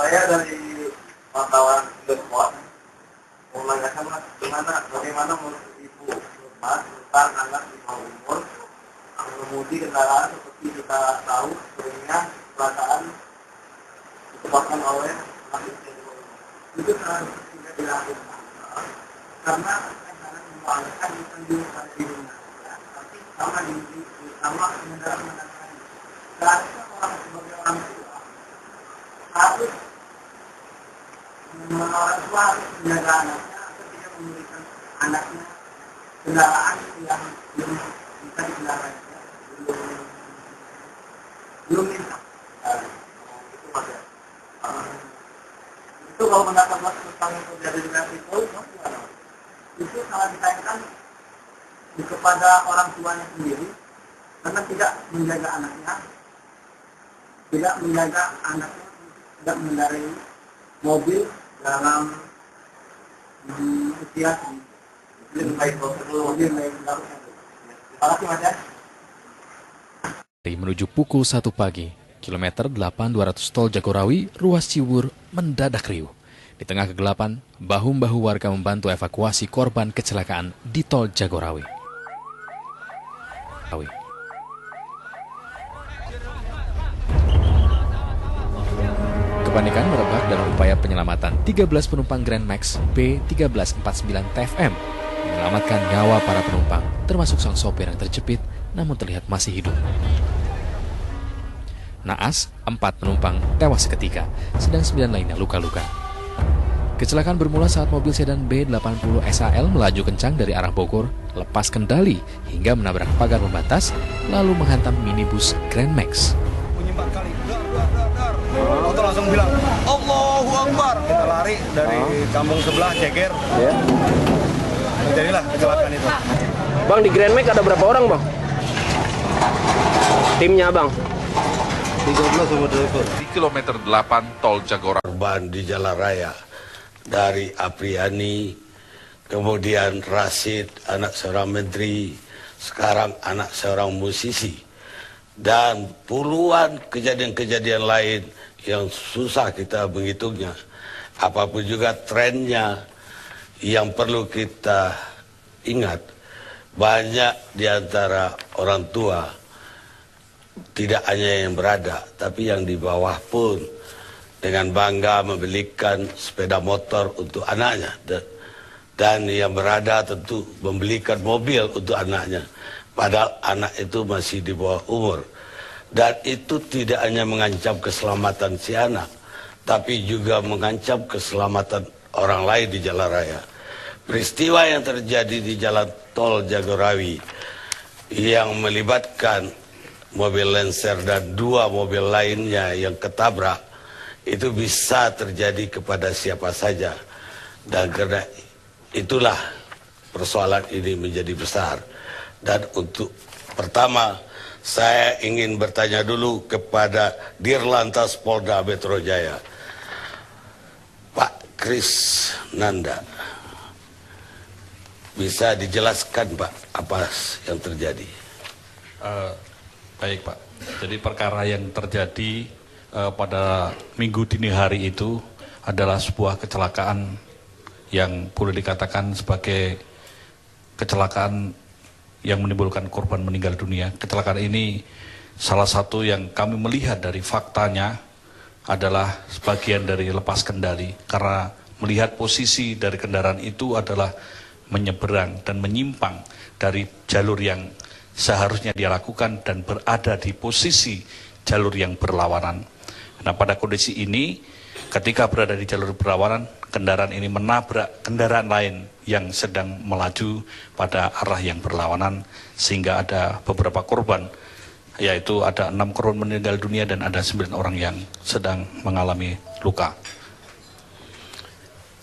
Saya dari wartawan Indesport mau menanyakan mas, bagaimana menurut ibu mas tentang anak di bawah umur mengemudi kendaraan seperti kita tahu seringnya kecelakaan disebabkan oleh anak di bawah umur. Itu tidak dilakukan karena anak membahayakan bukan di dirinya, tapi sama kendaraan mengendarai. Seharusnya orang sebagai orang tua harus menjaga anaknya atau tidak memberikan anaknya kendaraan yang belum bisa dikendarai, belum bisa. Itu mas ya. Itu kalau mendapat mas tentang yang terjadi dengan itu, gimana? Itu sangat disayangkan kepada orang tuanya sendiri karena tidak menjaga anaknya, tidak mengendarai mobil dalam usia lebih baik menuju pukul 1 pagi, kilometer 8200 tol Jagorawi, ruas Ciwur mendadak riuh. Di tengah kegelapan, bahu-bahu warga membantu evakuasi korban kecelakaan di tol Jagorawi. Kepanikan merebak dalam upaya penyelamatan 13 penumpang Grand Max B1349 TFM menyelamatkan nyawa para penumpang, termasuk sang sopir yang terjepit namun terlihat masih hidup. Naas, 4 penumpang tewas seketika, sedang 9 lainnya luka-luka. Kecelakaan bermula saat mobil sedan B80 SAL melaju kencang dari arah Bogor, lepas kendali hingga menabrak pagar pembatas, lalu menghantam minibus Grand Max. Bunyi 4 kali, dar. Auto langsung bilang, Allahu Akbar. Kita lari dari kampung sebelah, Ceger. Ya. Terjadilah kecelakaan itu. Bang, di Grand Max ada berapa orang, Bang? Timnya, Bang? 13 sama driver. Di kilometer 8 tol Jagorawi. Korban di jalan raya dari Apriani, kemudian Rasid, anak seorang menteri, sekarang anak seorang musisi, dan puluhan kejadian-kejadian lain yang susah kita menghitungnya. Apapun juga trennya yang perlu kita ingat, banyak di antara orang tua tidak hanya yang berada, tapi yang di bawah pun dengan bangga membelikan sepeda motor untuk anaknya, dan yang berada tentu membelikan mobil untuk anaknya, padahal anak itu masih di bawah umur. Dan itu tidak hanya mengancam keselamatan si anak, tapi juga mengancam keselamatan orang lain di jalan raya. Peristiwa yang terjadi di jalan tol Jagorawi yang melibatkan mobil Lancer dan 2 mobil lainnya yang ketabrak, itu bisa terjadi kepada siapa saja. Dan karena itulah persoalan ini menjadi besar. Dan untuk pertama, saya ingin bertanya dulu kepada Dirlantas Polda Metro Jaya, Pak Kris Nanda. Bisa dijelaskan, Pak, apa yang terjadi? Baik, Pak. Jadi perkara yang terjadi pada minggu dini hari itu adalah sebuah kecelakaan yang boleh dikatakan sebagai kecelakaan yang menimbulkan korban meninggal dunia. Kecelakaan ini salah satu yang kami melihat dari faktanya adalah sebagian dari lepas kendali, karena melihat posisi dari kendaraan itu adalah menyeberang dan menyimpang dari jalur yang seharusnya dia lakukan dan berada di posisi jalur yang berlawanan. Nah, pada kondisi ini, ketika berada di jalur berlawanan, kendaraan ini menabrak kendaraan lain yang sedang melaju pada arah yang berlawanan, sehingga ada beberapa korban, yaitu ada 6 korban meninggal dunia dan ada 9 orang yang sedang mengalami luka.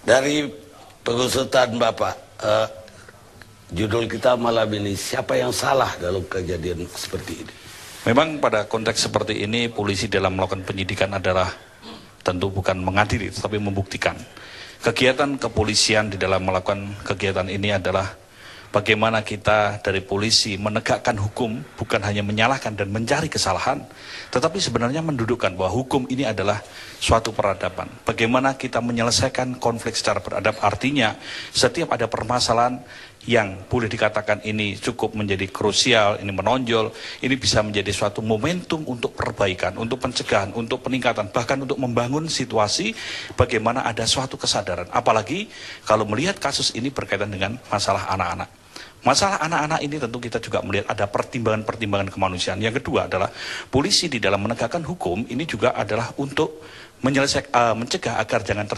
Dari pengusutan Bapak, judul kita malam ini, siapa yang salah dalam kejadian seperti ini? Memang pada konteks seperti ini, polisi dalam melakukan penyidikan adalah tentu bukan mengadili, tetapi membuktikan. Kegiatan kepolisian di dalam melakukan kegiatan ini adalah bagaimana kita dari polisi menegakkan hukum, bukan hanya menyalahkan dan mencari kesalahan, tetapi sebenarnya mendudukkan bahwa hukum ini adalah suatu peradaban. Bagaimana kita menyelesaikan konflik secara beradab, artinya setiap ada permasalahan yang boleh dikatakan ini cukup menjadi krusial, ini menonjol, ini bisa menjadi suatu momentum untuk perbaikan, untuk pencegahan, untuk peningkatan, bahkan untuk membangun situasi bagaimana ada suatu kesadaran. Apalagi kalau melihat kasus ini berkaitan dengan masalah anak-anak. Masalah anak-anak ini tentu kita juga melihat ada pertimbangan-pertimbangan kemanusiaan. Yang kedua adalah polisi di dalam menegakkan hukum ini juga adalah untuk mencegah agar jangan terjadi